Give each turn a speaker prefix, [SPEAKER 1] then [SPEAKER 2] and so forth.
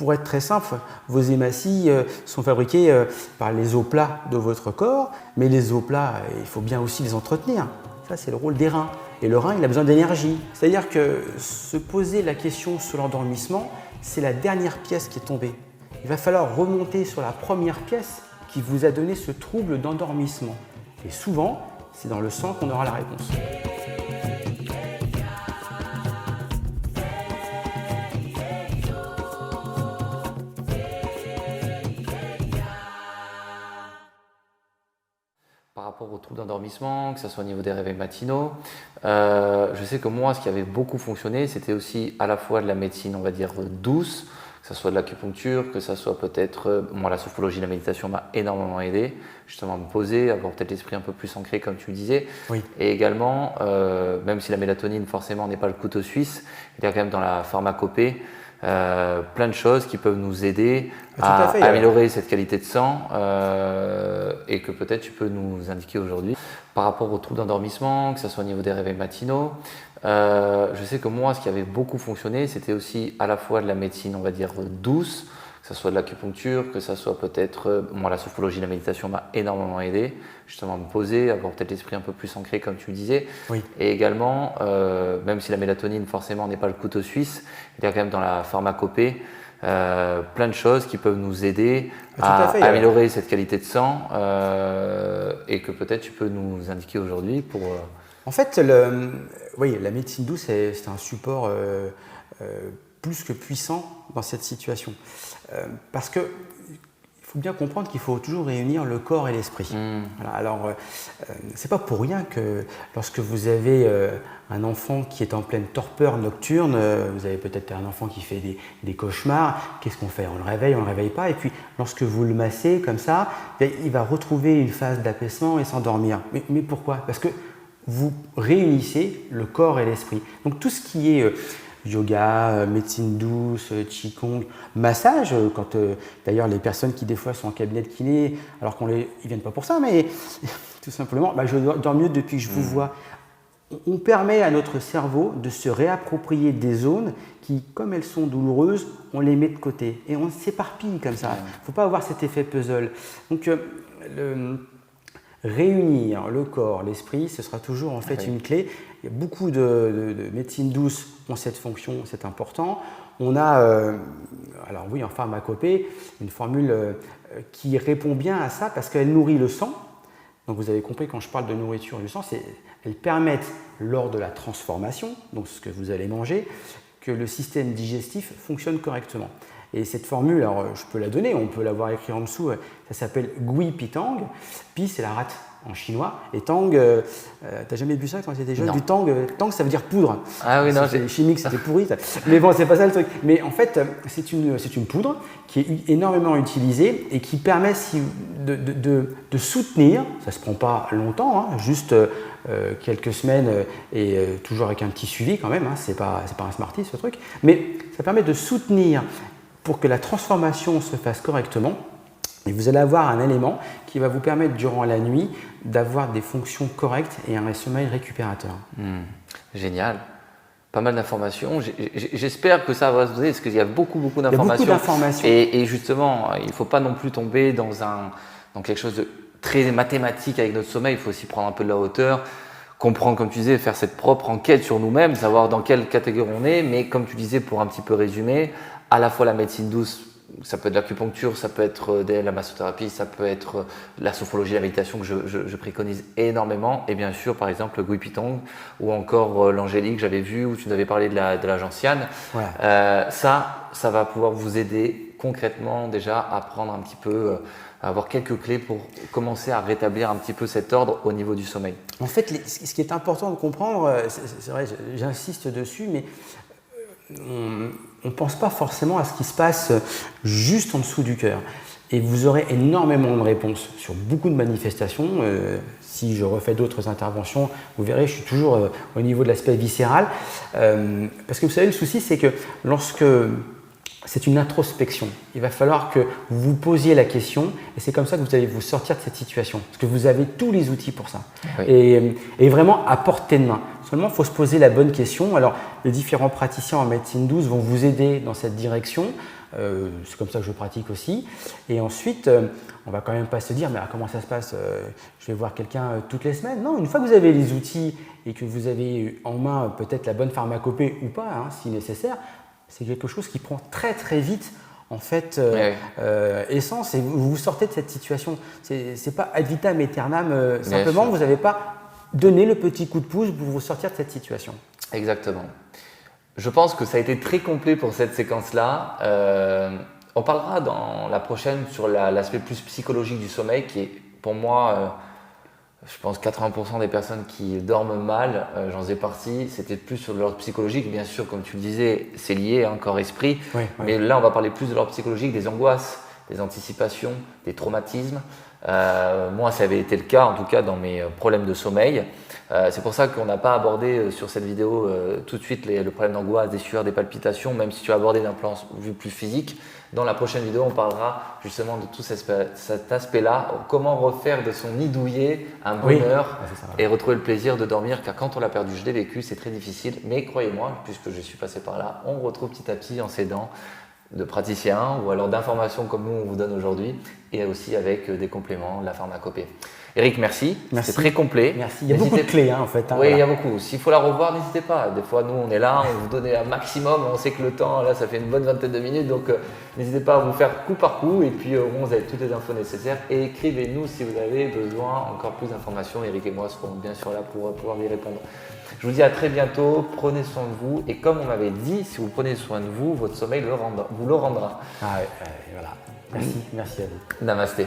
[SPEAKER 1] pour être très simple, vos hématies sont fabriquées par les os plats de votre corps, mais les os plats, il faut bien aussi les entretenir. Ça, c'est le rôle des reins. Et le rein, il a besoin d'énergie. C'est-à-dire que se poser la question sur l'endormissement, c'est la dernière pièce qui est tombée. Il va falloir remonter sur la première pièce qui vous a donné ce trouble d'endormissement. Et souvent, c'est dans le sang qu'on aura la réponse.
[SPEAKER 2] Par rapport aux troubles d'endormissement, que ce soit au niveau des réveils matinaux, je sais que moi, ce qui avait beaucoup fonctionné, c'était aussi à la fois de la médecine, on va dire, douce, que ce soit de l'acupuncture, que ce soit peut-être, moi, la sophrologie, la méditation m'a énormément aidé, justement à me poser, avoir peut-être l'esprit un peu plus ancré, comme tu le disais.
[SPEAKER 1] Oui.
[SPEAKER 2] Et également, même si la mélatonine, forcément, n'est pas le couteau suisse, il y a quand même dans la pharmacopée plein de choses qui peuvent nous aider à améliorer cette qualité de sang et que peut-être tu peux nous indiquer aujourd'hui. Par rapport aux troubles d'endormissement, que ce soit au niveau des réveils matinaux, je sais que moi, ce qui avait beaucoup fonctionné, c'était aussi à la fois de la médecine, on va dire, douce, que ce soit de l'acupuncture, que ce soit peut-être, moi, la sophrologie, la méditation m'a énormément aidé, justement à me poser, avoir peut-être l'esprit un peu plus ancré, comme tu le disais.
[SPEAKER 1] Oui.
[SPEAKER 2] Et également, même si la mélatonine, forcément, n'est pas le couteau suisse, il y a quand même dans la pharmacopée plein de choses qui peuvent nous aider à améliorer cette qualité de sang et que peut-être tu peux nous indiquer aujourd'hui pour…
[SPEAKER 1] En fait, oui, la médecine douce, c'est un support plus que puissant dans cette situation. Parce qu'il faut bien comprendre qu'il faut toujours réunir le corps et l'esprit. Voilà, alors, c'est pas pour rien que lorsque vous avez un enfant qui est en pleine torpeur nocturne, vous avez peut-être un enfant qui fait des cauchemars, qu'est-ce qu'on fait? On le réveille pas, et puis lorsque vous le massez comme ça, il va retrouver une phase d'apaisement et s'endormir. Mais pourquoi? Parce que vous réunissez le corps et l'esprit. Donc tout ce qui est yoga, médecine douce, qigong, massage, quand d'ailleurs les personnes qui des fois sont en cabinet de kiné, alors ils viennent pas pour ça, mais tout simplement, je dors mieux depuis que je vous vois. On permet à notre cerveau de se réapproprier des zones qui, comme elles sont douloureuses, on les met de côté et on s'éparpille comme ça. Il ne faut pas avoir cet effet puzzle. Donc réunir le corps, l'esprit, ce sera toujours en fait une clé. Il y a beaucoup de médecine douce ont cette fonction, c'est important. On a, alors oui, en pharmacopée, une formule qui répond bien à ça parce qu'elle nourrit le sang. Donc vous avez compris, quand je parle de nourriture du sang, elles permettent lors de la transformation, donc ce que vous allez manger, que le système digestif fonctionne correctement. Et cette formule, alors je peux la donner, on peut l'avoir écrit en dessous, ça s'appelle Gui Pi Tang. Pi, c'est la rate en chinois. Et Tang, t'as jamais bu ça quand tu étais jeune?
[SPEAKER 2] Non.
[SPEAKER 1] Du Tang, Tang, ça veut dire poudre.
[SPEAKER 2] Ah oui, non,
[SPEAKER 1] chimique, c'était pourri. Ça. Mais bon, c'est pas ça le truc. Mais en fait, c'est une poudre qui est énormément utilisée et qui permet de soutenir, ça se prend pas longtemps, hein, juste quelques semaines et toujours avec un petit suivi quand même, hein, c'est pas un Smarties ce truc, mais ça permet de soutenir pour que la transformation se fasse correctement. Et vous allez avoir un élément qui va vous permettre durant la nuit d'avoir des fonctions correctes et un sommeil récupérateur.
[SPEAKER 2] Génial. Pas mal d'informations. J'espère que ça va se donner parce qu'il y a beaucoup d'informations.
[SPEAKER 1] Il y a beaucoup d'informations.
[SPEAKER 2] Et justement, il ne faut pas non plus tomber dans quelque chose de très mathématique avec notre sommeil. Il faut aussi prendre un peu de la hauteur, comprendre, comme tu disais, faire cette propre enquête sur nous-mêmes, savoir dans quelle catégorie on est. Mais comme tu disais, pour un petit peu résumer, à la fois la médecine douce, ça peut être l'acupuncture, ça peut être de la massothérapie, ça peut être la sophrologie, la méditation que je préconise énormément. Et bien sûr, par exemple, le Gui Pi Tang ou encore l'angélique, j'avais vu, où tu nous avais parlé de la gentiane.
[SPEAKER 1] Ouais.
[SPEAKER 2] Ça va pouvoir vous aider concrètement déjà à prendre un petit peu, à avoir quelques clés pour commencer à rétablir un petit peu cet ordre au niveau du sommeil.
[SPEAKER 1] En fait, ce qui est important de comprendre, c'est vrai, j'insiste dessus, mais on ne pense pas forcément à ce qui se passe juste en dessous du cœur. Et vous aurez énormément de réponses sur beaucoup de manifestations. Si je refais d'autres interventions, vous verrez, je suis toujours au niveau de l'aspect viscéral. Parce que vous savez, le souci, c'est que lorsque c'est une introspection, il va falloir que vous vous posiez la question et c'est comme ça que vous allez vous sortir de cette situation. Parce que vous avez tous les outils pour ça. Oui. Et vraiment à portée de main. Seulement, il faut se poser la bonne question. Alors, les différents praticiens en médecine douce vont vous aider dans cette direction. C'est comme ça que je pratique aussi. Et ensuite, on va quand même pas se dire, mais comment ça se passe, je vais voir quelqu'un toutes les semaines. Non, une fois que vous avez les outils et que vous avez en main peut-être la bonne pharmacopée ou pas, si nécessaire, c'est quelque chose qui prend très très vite en fait essence et vous sortez de cette situation. C'est pas ad vitam aeternam, simplement vous n'avez pas donné le petit coup de pouce pour vous sortir de cette situation.
[SPEAKER 2] Exactement. Je pense que ça a été très complet pour cette séquence-là. On parlera dans la prochaine sur l'aspect plus psychologique du sommeil qui est pour moi, je pense 80% des personnes qui dorment mal, j'en faisais partie, c'était plus sur l'ordre psychologique. Bien sûr, comme tu le disais, c'est lié, corps-esprit.
[SPEAKER 1] Oui,
[SPEAKER 2] mais là, on va parler plus de l'ordre psychologique, des angoisses, des anticipations, des traumatismes. Moi, ça avait été le cas, en tout cas, dans mes problèmes de sommeil. C'est pour ça qu'on n'a pas abordé sur cette vidéo tout de suite le problème d'angoisse, des sueurs, des palpitations, même si tu as abordé d'un plan vu plus physique. Dans la prochaine vidéo, on parlera justement de tout cet aspect-là, comment refaire de son nid douillet un bonheur et retrouver le plaisir de dormir, car quand on l'a perdu, je l'ai vécu, c'est très difficile, mais croyez-moi, puisque je suis passé par là, on retrouve petit à petit en s'aidant de praticiens ou alors d'informations comme nous on vous donne aujourd'hui et aussi avec des compléments, la pharmacopée. Eric, merci. C'est très complet.
[SPEAKER 1] Merci. Il y a beaucoup de clés en fait.
[SPEAKER 2] Oui, il y a beaucoup. S'il faut la revoir, n'hésitez pas. Des fois, nous, on est là, on vous donne un maximum. On sait que le temps, là, ça fait une bonne vingtaine de minutes. Donc, n'hésitez pas à vous faire coup par coup. Et puis, au moins, vous avez toutes les infos nécessaires. Et écrivez-nous si vous avez besoin encore plus d'informations. Eric et moi serons bien sûr là pour pouvoir y répondre. Je vous dis à très bientôt. Prenez soin de vous. Et comme on m'avait dit, si vous prenez soin de vous, votre sommeil vous le rendra.
[SPEAKER 1] Voilà. Merci à vous.
[SPEAKER 2] Namasté.